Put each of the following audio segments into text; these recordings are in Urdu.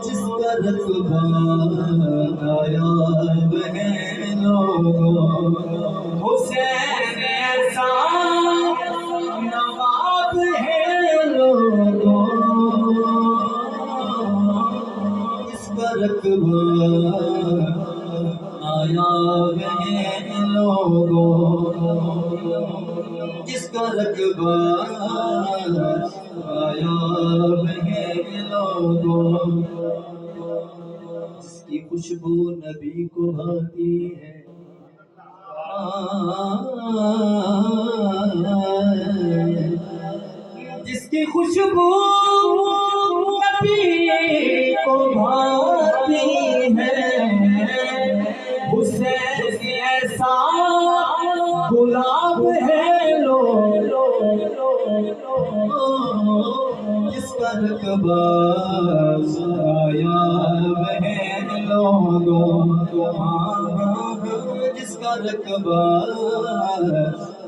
جس کا رقبہ نایاب ہے لوگوں، حسین ایسا نواب ہے لوگوں، جس کا رقبہ نایاب ہے لوگوں، جس کا رقبہ نایاب ہے لوگوں، جس کی خوشبو نبی کو بھاتی ہے، جس کی خوشبو نبی کو بھاتی ہے، حسین ایسا گلاب ہے جس کا رقبہ نایاب ہے لوگوں، جس کا رقبہ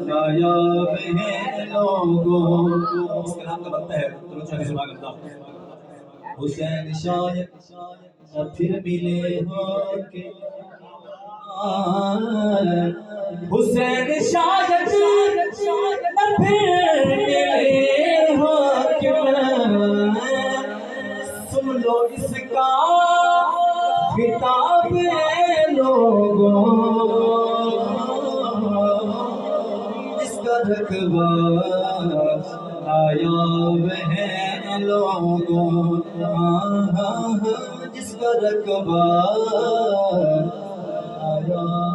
نایاب ہے لوگوں، اس کا نام کا بنتا ہے حسین شاید پھر ملے ہو کے، حسین شاید پھر ملے ہو کے، سن لو اس کا خطاب لوگوں، جس کا رقبہ نایاب ہے لوگوں، جس کا رقبہ نایاب